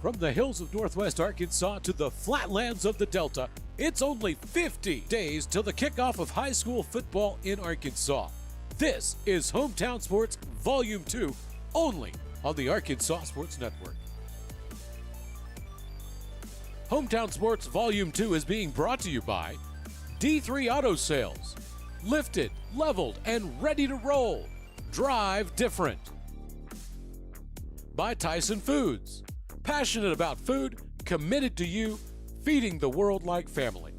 From the hills of northwest Arkansas to the flatlands of the Delta, it's only 50 days till the kickoff of high school football in Arkansas. This is Hometown Sports Volume 2, only on the Arkansas Sports Network. Hometown Sports Volume 2 is being brought to you by D3 Auto Sales. Lifted, leveled, and ready to roll. Drive different. By Tyson Foods. Passionate about food, committed to you, feeding the world like family.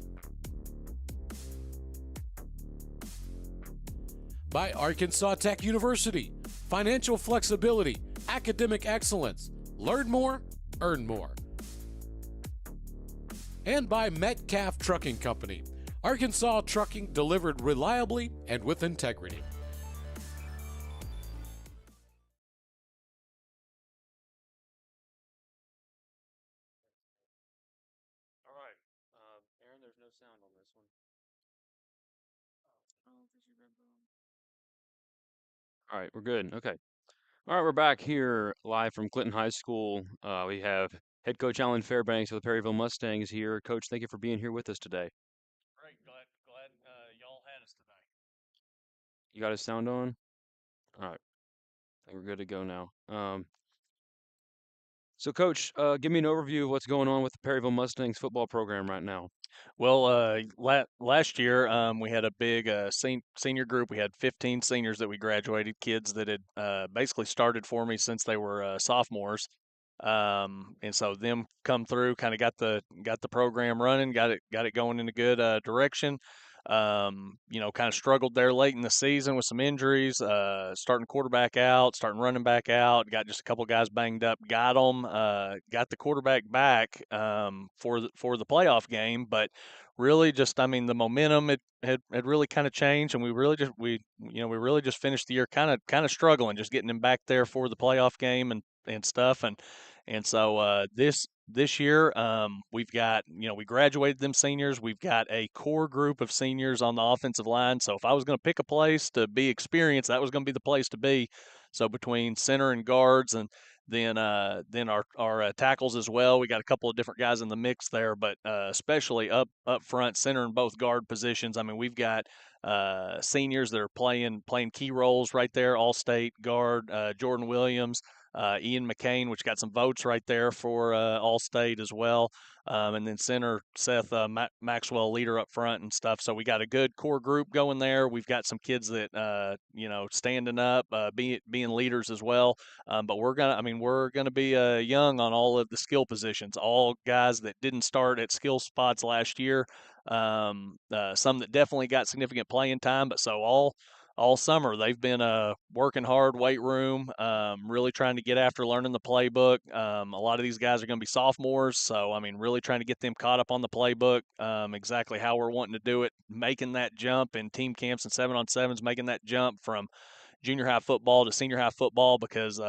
By Arkansas Tech University. Financial flexibility, academic excellence. Learn more, earn more. And by Metcalf Trucking Company. Arkansas trucking delivered reliably and with integrity. All right, Aaron, there's no sound on this one. All right, we're good. Okay. All right, we're back here live from Clinton High School. We have head coach Alan Fairbanks of the Perryville Mustangs here. Coach, thank you for being here with us today. Great, glad y'all had us today. You got his sound on? All right, I think we're good to go now. So, Coach, give me an overview of what's going on with the Perryville Mustangs football program right now. Well, last year we had a big senior group. We had 15 seniors that we graduated, kids that had basically started for me since they were sophomores. And so them come through, kind of got the program running, got it going in a good direction. Kind of struggled there late in the season with some injuries, starting quarterback out, starting running back out, got just a couple guys banged up, got them, got the quarterback back for the playoff game, but really just, I mean, the momentum had really kind of changed, and we really just finished the year kind of struggling, just getting him back there for the playoff game and stuff, and so this year, we've got, we graduated them seniors. We've got a core group of seniors on the offensive line. So if I was going to pick a place to be experienced, that was going to be the place to be. So between center and guards, and then our tackles as well, we got a couple of different guys in the mix there, but especially up front, center and both guard positions. I mean, we've got seniors that are playing key roles right there. All-State guard Jordan Williams. Ian McCain, which got some votes right there for All-State as well. And then center Seth Maxwell, leader up front and stuff. So we got a good core group going there. We've got some kids that standing up, being leaders as well. But we're gonna be young on all of the skill positions. All guys that didn't start at skill spots last year. Some that definitely got significant playing time, but so all summer they've been working hard, weight room, really trying to get after learning the playbook. A lot of these guys are going to be sophomores, so I mean, really trying to get them caught up on the playbook, exactly how we're wanting to do it, making that jump in team camps and 7-on-7s, making that jump from junior high football to senior high football, because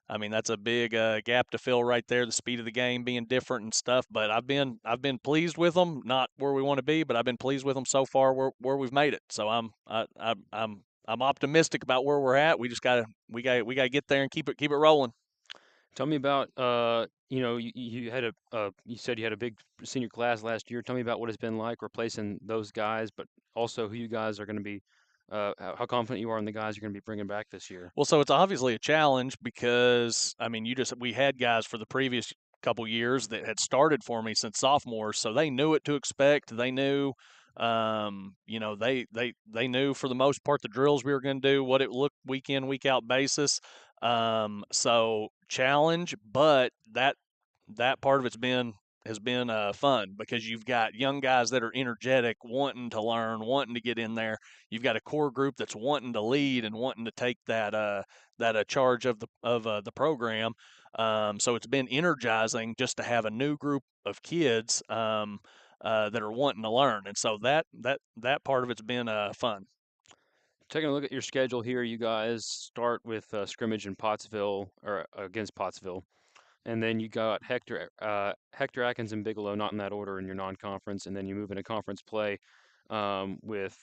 I mean, that's a big gap to fill right there. The speed of the game being different and stuff. But I've been pleased with them. Not where we want to be, but I've been pleased with them so far where we've made it. So I'm optimistic about where we're at. We gotta get there and keep it rolling. Tell me about, you had you said you had a big senior class last year. Tell me about what it's been like replacing those guys, but also who you guys are going to be, how confident you are in the guys you're going to be bringing back this year. Well, so it's obviously a challenge because I mean, we had guys for the previous couple years that had started for me since sophomores, so they knew what to expect. They knew, they knew for the most part the drills we were going to do, what it looked week in week out basis. So challenge, but that part of it's been has been fun because you've got young guys that are energetic, wanting to learn, wanting to get in there. You've got a core group that's wanting to lead and wanting to take that charge of the program. So it's been energizing just to have a new group of kids that are wanting to learn, and so that part of it's been fun. Taking a look at your schedule here, you guys start with scrimmage in Pottsville or against Pottsville, and then you got Hector Atkins and Bigelow, not in that order in your non-conference, and then you move into conference play with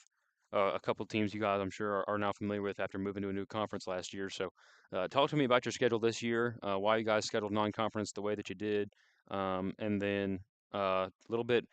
a couple teams you guys, I'm sure, are now familiar with after moving to a new conference last year. So, talk to me about your schedule this year, why you guys scheduled non-conference the way that you did, and then a little bit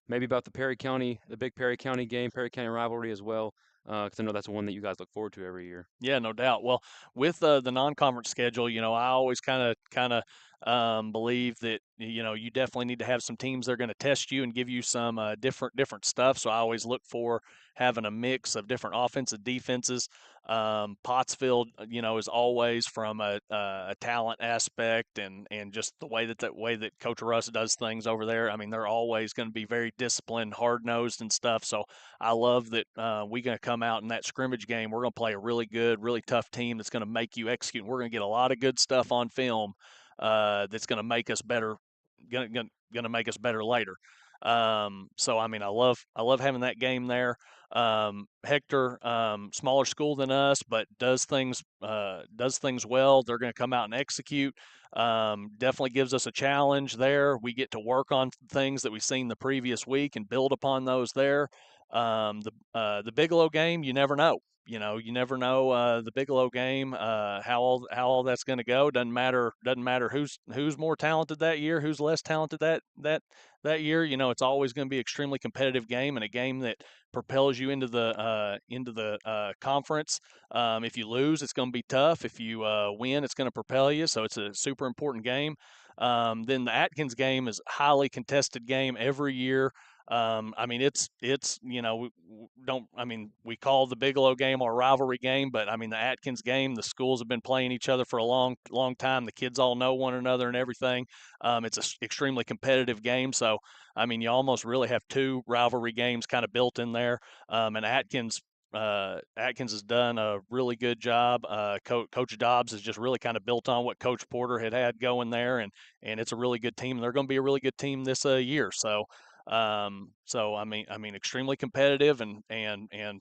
maybe about the Perry County, the big Perry County game, Perry County rivalry as well, because I know that's one that you guys look forward to every year. Yeah, no doubt. Well, with the non-conference schedule, I always kind of believe that you definitely need to have some teams that are going to test you and give you some different stuff. So I always look for having a mix of different offensive defenses. Pottsville, is always from a talent aspect and just the way that way that Coach Russ does things over there. I mean, they're always going to be very disciplined, hard nosed, and stuff. So I love that we're going to come out in that scrimmage game. We're going to play a really good, really tough team that's going to make you execute. We're going to get a lot of good stuff on film that's going to make us better. Going to make us better later. So I mean, I love having that game there. Hector, smaller school than us, but does things well. They're going to come out and execute. Definitely gives us a challenge there. We get to work on things that we've seen the previous week and build upon those there. The Bigelow game, you never know. You never know the Bigelow game, how all that's going to go. Doesn't matter who's more talented that year, who's less talented that year. It's always going to be an extremely competitive game and a game that propels you into the conference. If you lose, it's going to be tough. If you win, it's going to propel you. So it's a super important game. Then the Atkins game is a highly contested game every year. I mean, it's don't I mean we call the Bigelow game our rivalry game, but I mean the Atkins game, the schools have been playing each other for a long time. The kids all know one another and everything. It's an extremely competitive game, so I mean you almost really have two rivalry games kind of built in there. And Atkins has done a really good job. Coach Dobbs has just really kind of built on what Coach Porter had going there, and it's a really good team. They're going to be a really good team this year. So I mean, extremely competitive and a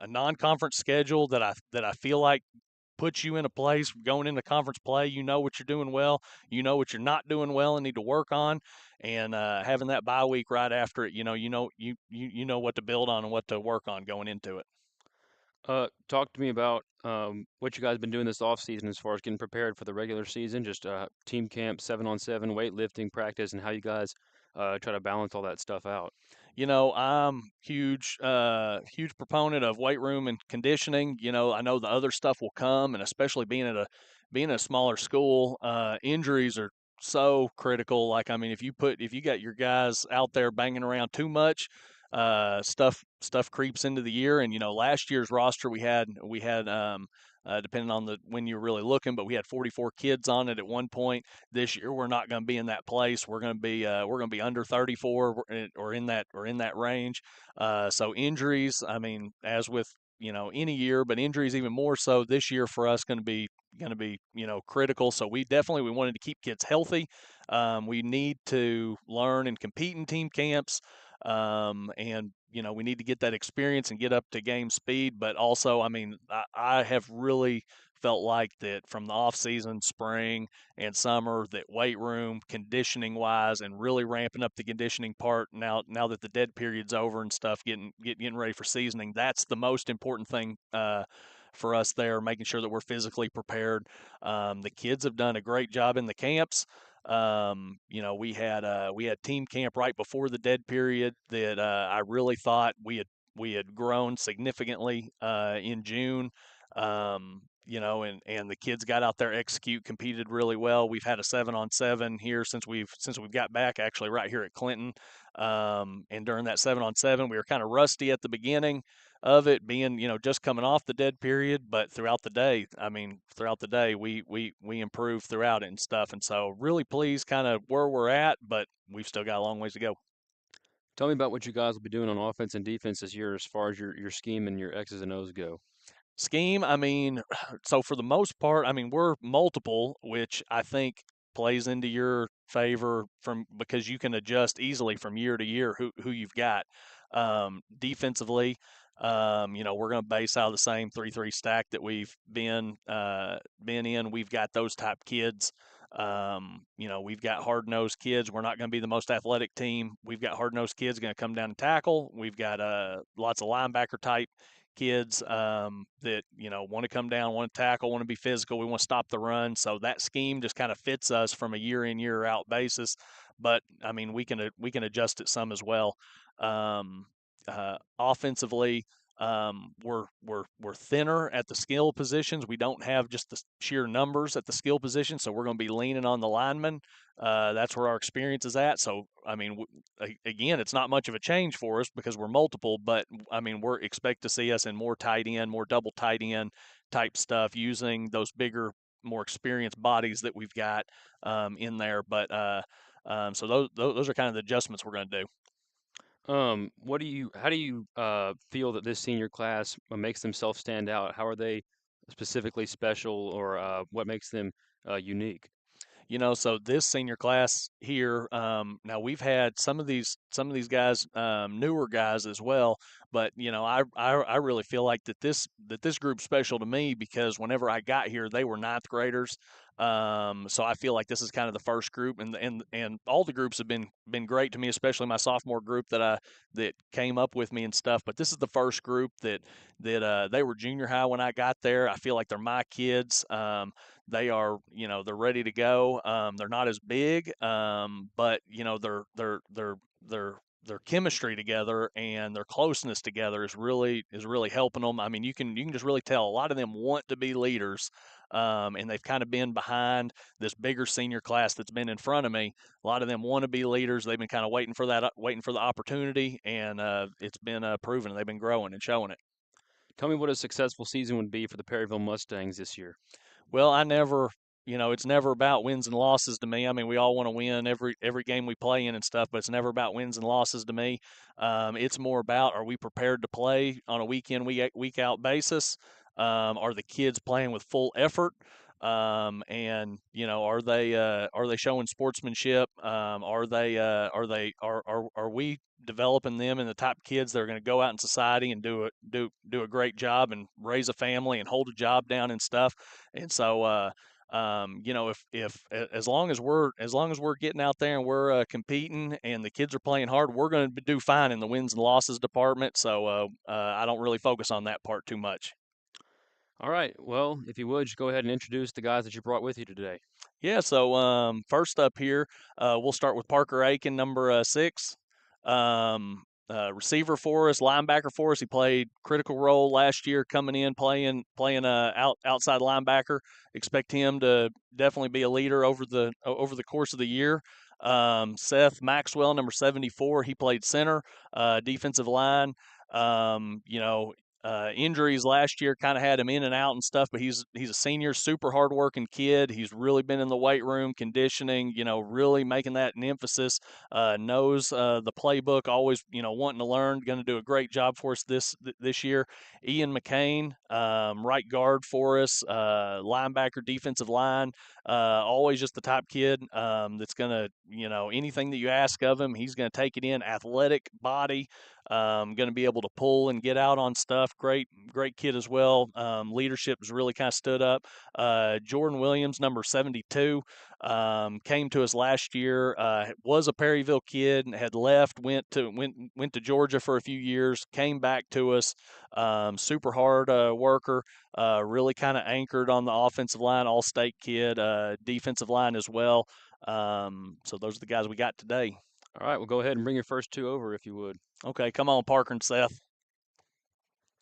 non-conference schedule that I feel like puts you in a place going into conference play. You know what you're doing well, you know what you're not doing well and need to work on, and having that bye week right after it, you know what to build on and what to work on going into it. Talk to me about what you guys been doing this off season as far as getting prepared for the regular season, just team camp, 7-on-7, weightlifting practice, and how you guys try to balance all that stuff out. I'm huge proponent of weight room and conditioning. I know the other stuff will come, and especially being a smaller school, injuries are so critical. Like, I mean, if you got your guys out there banging around too much, stuff creeps into the year. And last year's roster we had depending on the when you're really looking, but we had 44 kids on it at one point. This year we're not going to be in that place. We're going to be under 34 or in that range. So injuries, I mean, as with any year, but injuries even more so this year for us going to be critical. So we wanted to keep kids healthy. We need to learn and compete in team camps. And we need to get that experience and get up to game speed. But also, I mean, I have really felt like that from the off season, spring and summer, that weight room conditioning wise and really ramping up the conditioning part now that the dead period's over and stuff, getting ready for seasoning. That's the most important thing. For us there, making sure that we're physically prepared. The kids have done a great job in the camps. We had team camp right before the dead period that I really thought we had grown significantly in June. And the kids got out there, competed really well. We've had a 7-on-7 here since we've got back, actually right here at Clinton. And during that 7-on-7, we were kind of rusty at the beginning of it, being just coming off the dead period, but throughout the day we improved throughout it and stuff, and so really pleased kind of where we're at, but we've still got a long ways to go. Tell me about what you guys will be doing on offense and defense this year as far as your scheme and your X's and O's go. Scheme, I mean, so for the most part, I mean, we're multiple, which I think plays into your favor from because you can adjust easily from year to year who you've got. Defensively, we're going to base out of the same 3-3 stack that we've been in. We've got those type kids We've got hard-nosed kids. We're not going to be the most athletic team. We've got hard-nosed kids going to come down and tackle. We've got lots of linebacker type kids that want to come down, want to tackle, want to be physical. We want to stop the run. So that scheme just kind of fits us from a year in year out basis. But I mean, we can adjust it some as well. Offensively, we're thinner at the skill positions. We don't have just the sheer numbers at the skill position, so we're going to be leaning on the linemen. That's where our experience is at. So I mean, again, it's not much of a change for us because we're multiple, but I mean, we're expect to see us in more tight end, more double tight end type stuff using those bigger, more experienced bodies that we've got in there. But so those are kind of the adjustments we're going to do. How do you feel that this senior class makes themselves stand out? How are they specifically special, or what makes them unique? So this senior class here, now we've had some of these guys, newer guys as well. But I really feel like that this group's special to me because whenever I got here, they were ninth graders. So I feel like this is kind of the first group, and all the groups have been great to me, especially my sophomore group that came up with me and stuff. But this is the first group that they were junior high when I got there. I feel like they're my kids. They are, they're ready to go. They're not as big, but their chemistry together and their closeness together is really helping them. I mean, you can just really tell a lot of them want to be leaders, and they've kind of been behind this bigger senior class that's been in front of me. A lot of them want to be leaders. They've been kind of waiting for the opportunity, and it's been proven. They've been growing and showing it. Tell me what a successful season would be for the Perryville Mustangs this year. Well, it's never about wins and losses to me. I mean, we all want to win every game we play in and stuff, but it's never about wins and losses to me. It's more about, are we prepared to play on a week in, week out basis? Are the kids playing with full effort? And are they showing sportsmanship? Are we developing them in the type of kids that are going to go out in society and do a great job and raise a family and hold a job down and stuff? And so, if as long as we're getting out there and we're competing and the kids are playing hard, we're going to do fine in the wins and losses department. So I don't really focus on that part too much. All right. Well, if you would, just go ahead and introduce the guys that you brought with you today. Yeah. So first up here, we'll start with Parker Aiken, number 6. Receiver for us, linebacker for us. He played critical role last year, coming in playing outside linebacker. Expect him to definitely be a leader over the course of the year. Seth Maxwell, number 74. He played center, defensive line. Injuries last year kind of had him in and out and stuff, but he's a senior, super hardworking kid. He's really been in the weight room, conditioning, really making that an emphasis. Knows the playbook, always wanting to learn. Going to do a great job for us this year. Ian McCain, right guard for us, linebacker, defensive line. Always just the type kid that's going to, anything that you ask of him, he's going to take it in. Athletic body, going to be able to pull and get out on stuff. Great kid as well. Leadership has really kind of stood up. Jordan Williams, number 72, came to us last year. Was a Perryville kid and had left, went to Georgia for a few years, came back to us. Super hard worker. Really kind of anchored on the offensive line. All state kid. Defensive line as well. So those are the guys we got today. All right. Well, go ahead and bring your first two over if you would. Okay, come on, Parker and Seth.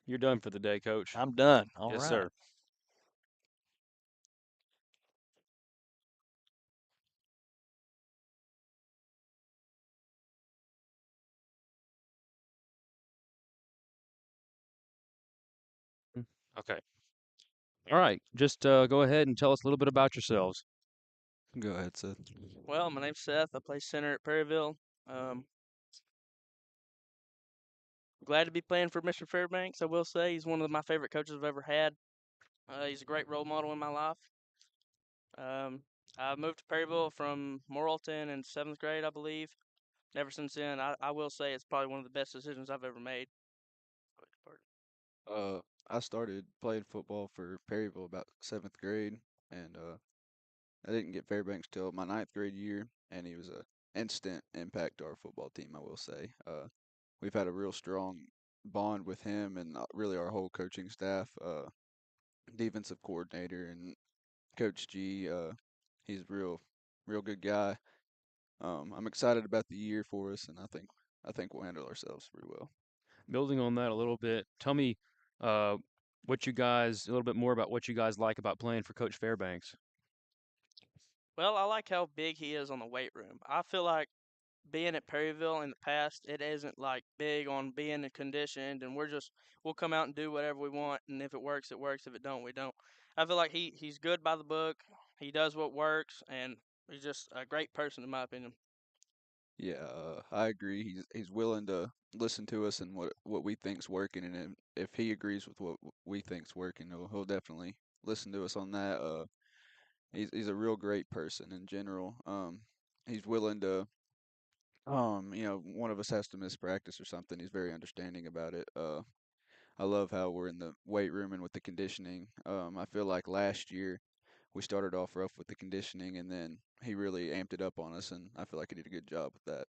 You're done for the day, Coach. I'm done. All Yes, right. sir. Okay. All right. Just go ahead and tell us a little bit about yourselves. Go ahead, Seth. Well, my name's Seth. I play center at Perryville. Glad to be playing for Mr. Fairbanks. I will say he's one of my favorite coaches I've ever had. He's a great role model in my life. I moved to Perryville from Morrilton in 7th grade, I believe. Ever since then, I will say it's probably one of the best decisions I've ever made. I started playing football for Perryville about 7th grade, and I didn't get Fairbanks till my ninth grade year, and he was a instant impact to our football team, I will say. We've had a real strong bond with him and really our whole coaching staff, defensive coordinator and Coach G. He's a real good guy. I'm excited about the year for us, and I think we'll handle ourselves pretty well. Building on that a little bit, tell me uh, what you guys, a little bit more about what you guys like about playing for Coach Fairbanks. Well, I like how big he is on the weight room. I feel like being at Perryville in the past, it isn't like big on being conditioned, and we'll come out and do whatever we want, and if it works, it works. If it don't, we don't. I feel like he's good by the book. He does what works, and he's just a great person in my opinion. Yeah, I agree. He's willing to listen to us and what we think's working, and if he agrees with what we think's working, he'll definitely listen to us on that. He's a real great person in general. He's willing to one of us has to miss practice or something. He's very understanding about it. I love how we're in the weight room and with the conditioning. I feel like last year we started off rough with the conditioning, and then he really amped it up on us, and I feel like he did a good job with that.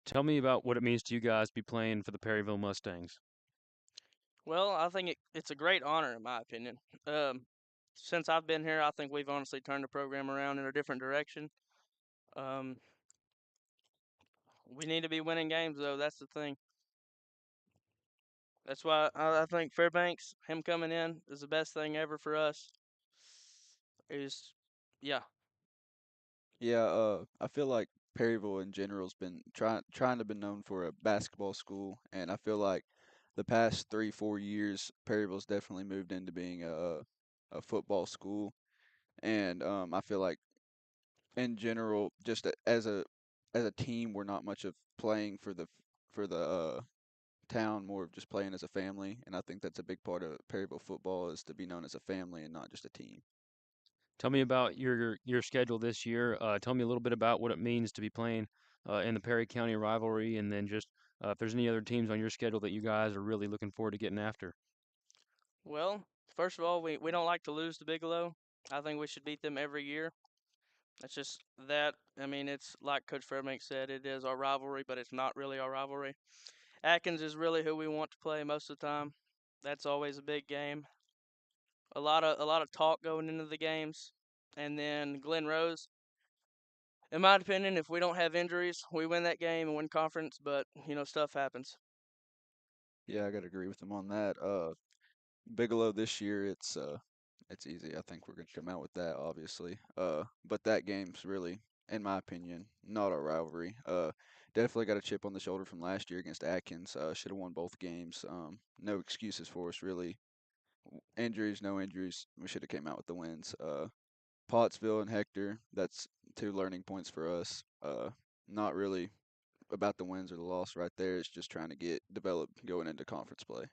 Tell me about what it means to you guys to be playing for the Perryville Mustangs. Well, I think it's a great honor in my opinion. Um, since I've been here, I think we've honestly turned the program around in a different direction. Um, we need to be winning games though. That's the thing. That's why I think Fairbanks, him coming in, is the best thing ever for us. Is yeah. Yeah, I feel like Perryville in general's been trying to be known for a basketball school, and I feel like the past 3 4 years Perryville's definitely moved into being a football school, and I feel like in general, just as a team, we're not much of playing for the town, more of just playing as a family, and I think that's a big part of Perryville football is to be known as a family and not just a team. Tell me about your schedule this year. Tell me a little bit about what it means to be playing in the Perry County rivalry, and then just if there's any other teams on your schedule that you guys are really looking forward to getting after. Well, first of all, we don't like to lose to Bigelow. I think we should beat them every year. That's just that. I mean, it's like Coach Fairbanks said, it is our rivalry, but it's not really our rivalry. Atkins is really who we want to play most of the time. That's always a big game. A lot of talk going into the games, and then Glen Rose. In my opinion, if we don't have injuries, we win that game and win conference. But stuff happens. Yeah, I gotta agree with him on that. Bigelow this year, it's easy. I think we're gonna come out with that, obviously. But that game's really, in my opinion, not a rivalry. Definitely got a chip on the shoulder from last year against Atkins. Should have won both games. No excuses for us, really. Injuries, no injuries. We should have came out with the wins. Pottsville and Hector, that's two learning points for us. Not really about the wins or the loss right there. It's just trying to get developed going into conference play.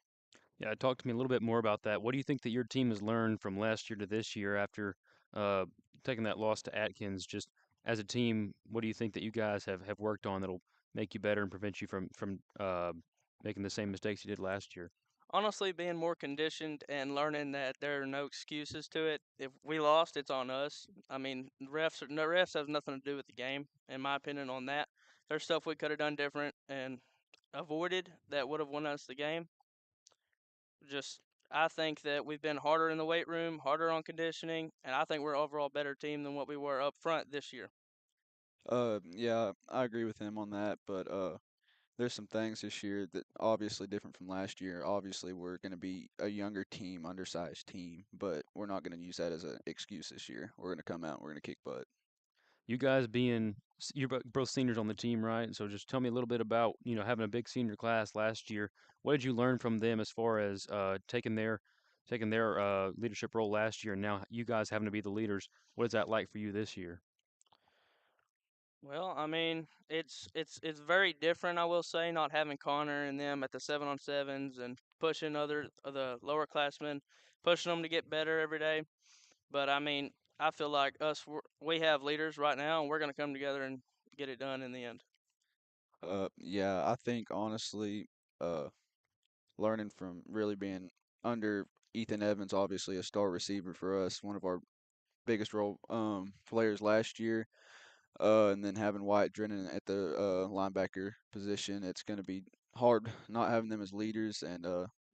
Yeah, talk to me a little bit more about that. What do you think that your team has learned from last year to this year after uh, taking that loss to Atkins? Just as a team, what do you think that you guys have worked on that'll make you better and prevent you from making the same mistakes you did last year? Honestly, being more conditioned and learning that there are no excuses to it. If we lost, it's on us. I mean, refs have nothing to do with the game, in my opinion. On that, there's stuff we could have done different and avoided that would have won us the game. Just I think that we've been harder in the weight room, harder on conditioning, and I think we're overall better team than what we were up front this year. Yeah, I agree with him on that, but there's some things this year that obviously different from last year. Obviously, we're going to be a younger team, undersized team, but we're not going to use that as an excuse this year. We're going to come out and we're going to kick butt. You guys you're both seniors on the team, right? So just tell me a little bit about, having a big senior class last year. What did you learn from them as far as taking their leadership role last year, and now you guys having to be the leaders? What is that like for you this year? Well, I mean, it's very different. I will say, not having Connor and them at the 7-on-7s and pushing the lower classmen, pushing them to get better every day. But I mean, I feel like we have leaders right now, and we're going to come together and get it done in the end. Yeah, I think honestly, uh, learning from really being under Ethan Evans, obviously a star receiver for us, one of our biggest role players last year. And then having Wyatt Drennan at the linebacker position, it's going to be hard not having them as leaders and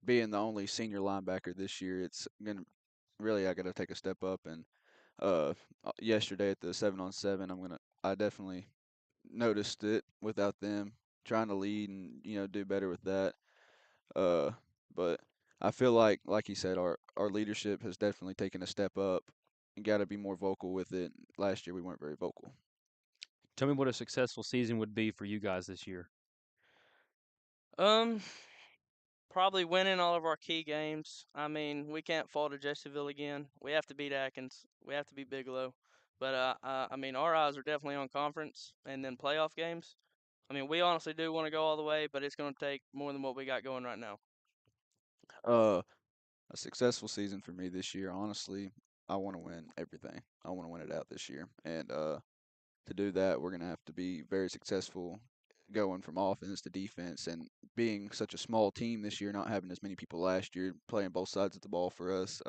being the only senior linebacker this year. It's going to really I got to take a step up. And uh, yesterday at the 7-on-7, I definitely noticed it without them trying to lead and do better with that. Uh, but I feel like you said, our leadership has definitely taken a step up and got to be more vocal with it. Last year we weren't very vocal. Tell me what a successful season would be for you guys this year. Um, Probably winning all of our key games. I mean, we can't fall to Jessueville again. We have to beat Atkins. We have to beat Bigelow. But I mean, our eyes are definitely on conference and then playoff games. I mean, we honestly do want to go all the way, but it's going to take more than what we got going right now. Uh, a successful season for me this year. Honestly, I want to win everything. I want to win it out this year, and to do that, we're gonna have to be very successful going from offense to defense, and being such a small team this year, not having as many people last year playing both sides of the ball for us.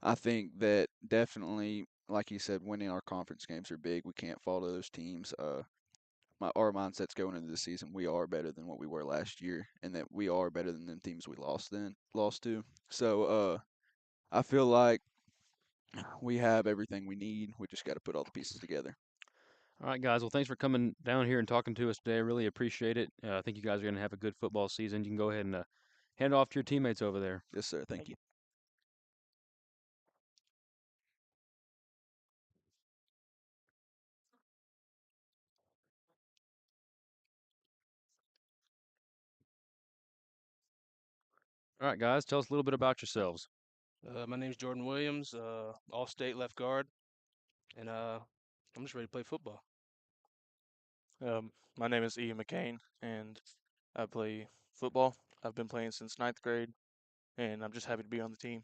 I think that definitely, like you said, winning our conference games are big. We can't fall to those teams. Our mindset's going into the season. We are better than what we were last year, and that we are better than the teams we lost to. So I feel like we have everything we need. We just got to put all the pieces together. All right, guys. Well, thanks for coming down here and talking to us today. I really appreciate it. I think you guys are going to have a good football season. You can go ahead and hand it off to your teammates over there. Yes, sir. Thank Thank you. you. All right, guys. Tell us a little bit about yourselves. My name's Jordan Williams, all-state left guard, and I'm just ready to play football. My name is Ian McCain, and I play football. I've been playing since ninth grade, and I'm just happy to be on the team.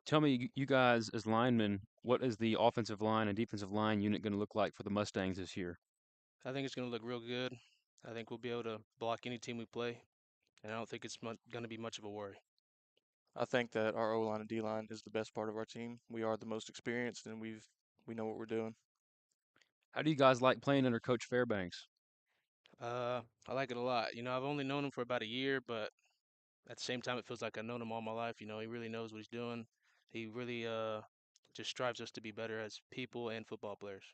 Tell me, you guys as linemen, what is the offensive line and defensive line unit going to look like for the Mustangs this year? I think it's going to look real good. I think we'll be able to block any team we play, and I don't think it's going to be much of a worry. I think that our O-line and D-line is the best part of our team. We are the most experienced, and we know what we're doing. How do you guys like playing under Coach Fairbanks? I like it a lot. I've only known him for about a year, but at the same time, it feels like I've known him all my life. He really knows what he's doing. He really just strives us to be better as people and football players.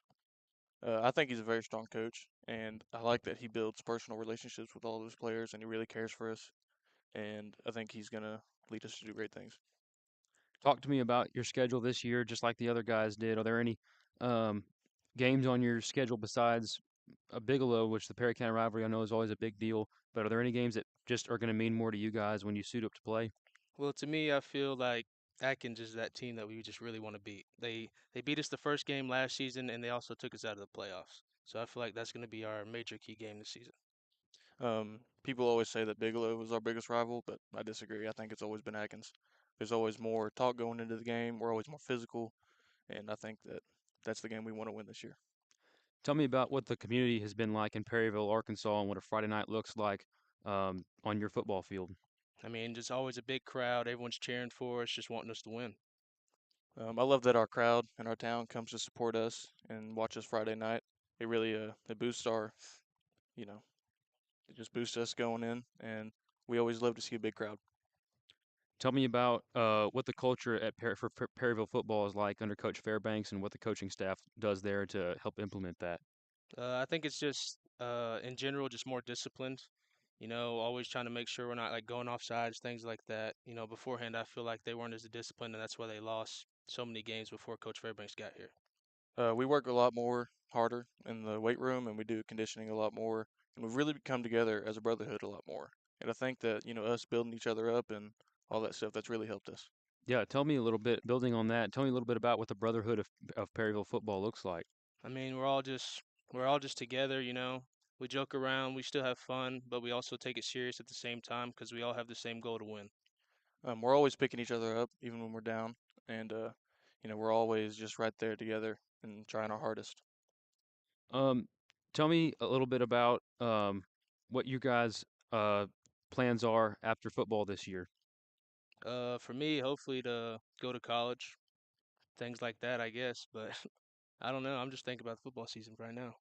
I think he's a very strong coach, and I like that he builds personal relationships with all of his players, and he really cares for us. And I think he's gonna lead us to do great things. Talk to me about your schedule this year, just like the other guys did. Are there any um, games on your schedule besides Bigelow, which the Perry County rivalry I know is always a big deal, but are there any games that just are going to mean more to you guys when you suit up to play? Well, to me, I feel like Atkins is that team that we just really want to beat. They beat us the first game last season, and they also took us out of the playoffs. So I feel like that's going to be our major key game this season. People always say that Bigelow was our biggest rival, but I disagree. I think it's always been Atkins. There's always more talk going into the game. We're always more physical, and I think that that's the game we want to win this year. Tell me about what the community has been like in Perryville, Arkansas, and what a Friday night looks like on your football field. I mean, just always a big crowd. Everyone's cheering for us, just wanting us to win. I love that our crowd in our town comes to support us and watch us Friday night. It really it boosts our, you know, it just boosts us going in, and we always love to see a big crowd. Tell me about what the culture at Perryville football is like under Coach Fairbanks and what the coaching staff does there to help implement that. I think it's just, in general, just more disciplined. Always trying to make sure we're not like going off sides, things like that. Beforehand, I feel like they weren't as disciplined, and that's why they lost so many games before Coach Fairbanks got here. We work a lot more harder in the weight room, and we do conditioning a lot more, and we've really come together as a brotherhood a lot more. And I think that us building each other up and all that stuff that's really helped us. Yeah, tell me a little bit, building on that, tell me a little bit about what the brotherhood of Perryville football looks like. I mean, we're all just together. We joke around, we still have fun, but we also take it serious at the same time because we all have the same goal to win. We're always picking each other up, even when we're down, and we're always just right there together and trying our hardest. Um, Tell me a little bit about what you guys' plans are after football this year. For me, hopefully to go to college. things like that, I guess. But I don't know. I'm just thinking about the football season right now.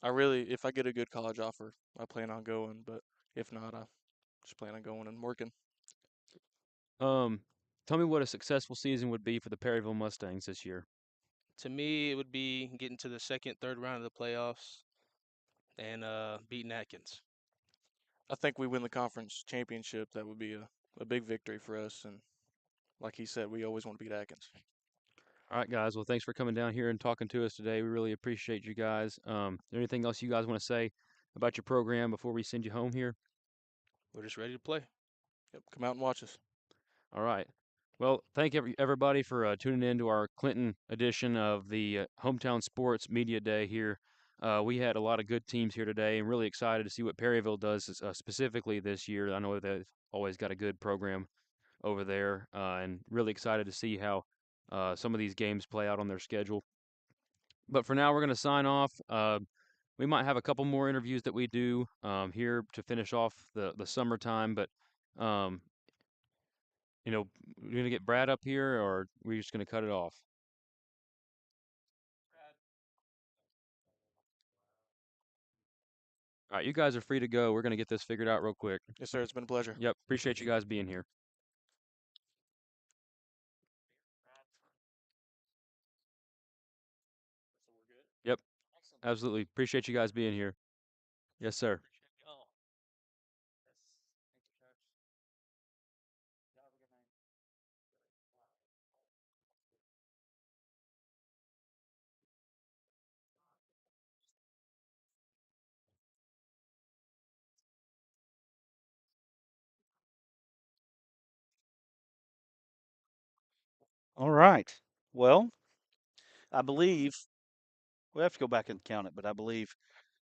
If I get a good college offer, I plan on going. But if not, I just plan on going and working. Um, Tell me what a successful season would be for the Perryville Mustangs this year. To me, it would be getting to the second, third round of the playoffs and beating Atkins. I think we win the conference championship. That would be a big victory for us. And like he said, we always want to beat Atkins. All right, guys. Well, thanks for coming down here and talking to us today. We really appreciate you guys. Anything else you guys want to say about your program before we send you home here? We're just ready to play. Yep, come out and watch us. All right. Well, thank everybody for tuning in to our Clinton edition of the Hometown Sports Media Day here. We had a lot of good teams here today, and really excited to see what Perryville does specifically this year. I know they've always got a good program over there, and really excited to see how some of these games play out on their schedule. But for now, we're going to sign off. We might have a couple more interviews that we do here to finish off the summertime, but um, we're gonna get Brad up here, or we're just gonna cut it off. All right, you guys are free to go. We're gonna get this figured out real quick. Yes, sir. It's been a pleasure. Yep, appreciate you guys being here. Yep, absolutely. Appreciate you guys being here. Yes, sir. All right. Well, I believe we have to go back and count it, but I believe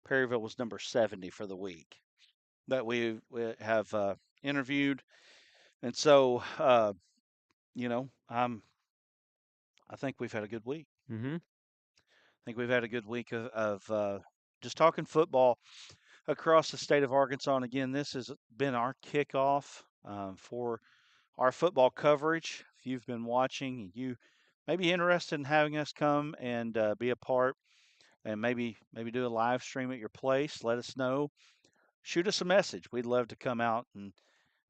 Perryville was number 70 for the week that we have interviewed, and so you know, I think we've had a good week. Mm-hmm. I think we've had a good week of just talking football across the state of Arkansas. And again, this has been our kickoff for our football coverage. If you've been watching, you may be interested in having us come and be a part, and maybe do a live stream at your place. Let us know. Shoot us a message. We'd love to come out and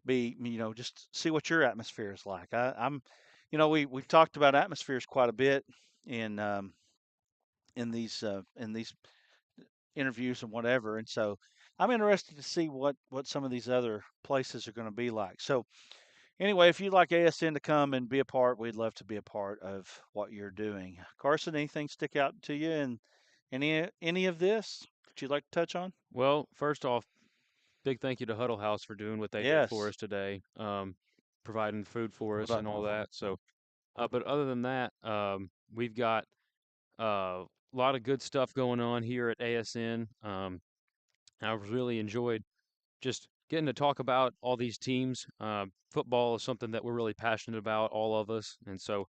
be, just see what your atmosphere is like. I'm, we've talked about atmospheres quite a bit in in these interviews and whatever, and so I'm interested to see what some of these other places are going to be like. So anyway, if you'd like ASN to come and be a part, we'd love to be a part of what you're doing. Carson, anything stick out to you in any of this that you'd like to touch on? Well, first off, big thank you to Huddle House for doing what they did for Yes. us today, providing food for us Hold and on. all that. So, but other than that, we've got a lot of good stuff going on here at ASN. I've really enjoyed just getting to talk about all these teams. Football is something that we're really passionate about, all of us, and so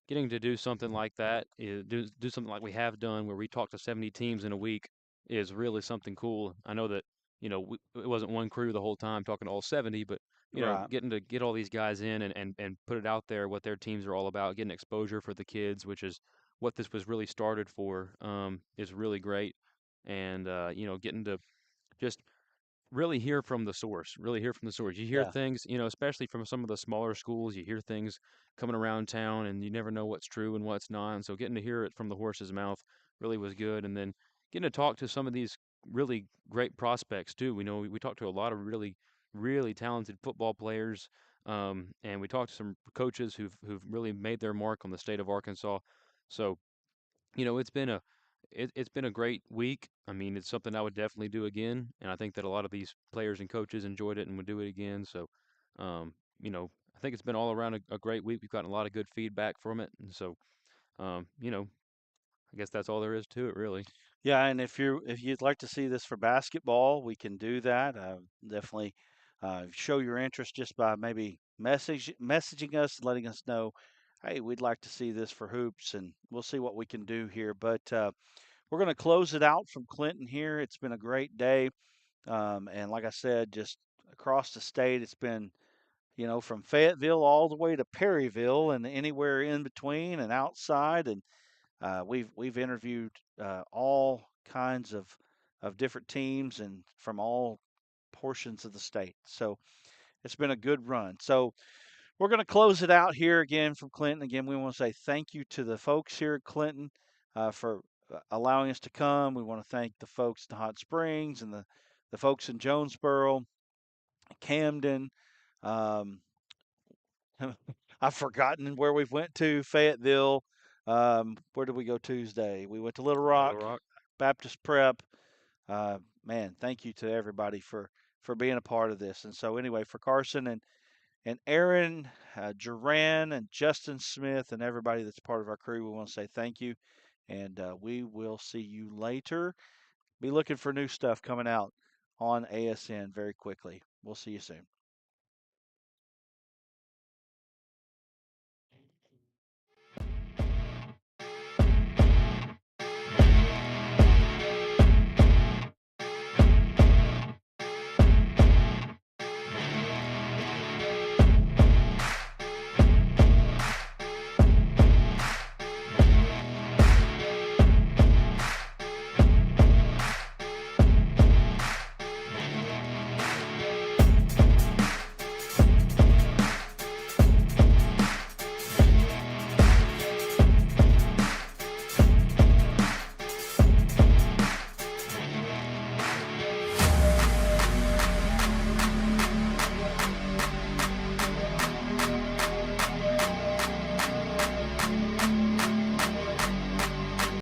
getting to do something like that, do something like we have done, where we talk to 70 teams in a week, is really something cool. I know that it wasn't one crew the whole time talking to all 70, but Right. getting to get all these guys in and put it out there what their teams are all about, getting exposure for the kids, which is what this was really started for, is really great. And getting to just really hear from the source, really hear from the source. You hear Yeah. things, especially from some of the smaller schools, you hear things coming around town and you never know what's true and what's not. And so getting to hear it from the horse's mouth really was good. And then getting to talk to some of these really great prospects too. We talked to a lot of really, really talented football players. And we talked to some coaches who've really made their mark on the state of Arkansas. So it's been it's been a great week. I mean, it's something I would definitely do again, and I think that a lot of these players and coaches enjoyed it and would do it again. So, um, I think it's been all around a great week. We've gotten a lot of good feedback from it, and so, um, you know, I guess that's all there is to it, really. Yeah, and if you'd like to see this for basketball, we can do that. Definitely show your interest just by maybe messaging us, letting us know, hey, we'd like to see this for hoops, and we'll see what we can do here. But we're going to close it out from Clinton here. It's been a great day, and like I said, just across the state, it's been from Fayetteville all the way to Perryville and anywhere in between and outside. And we've interviewed all kinds of different teams and from all portions of the state. So it's been a good run. So we're going to close it out here again from Clinton. Again, we want to say thank you to the folks here at Clinton for allowing us to come. We want to thank the folks in Hot Springs and the folks in Jonesboro, Camden. Um, I've forgotten where we went to. Fayetteville. Where did we go Tuesday? We went to Little Rock, Little Rock. Baptist Prep. Man, thank you to everybody for being a part of this. And so anyway, for Carson and Aaron, Duran, and Justin Smith, and everybody that's part of our crew, we want to say thank you. And we will see you later. Be looking for new stuff coming out on ASN very quickly. We'll see you soon.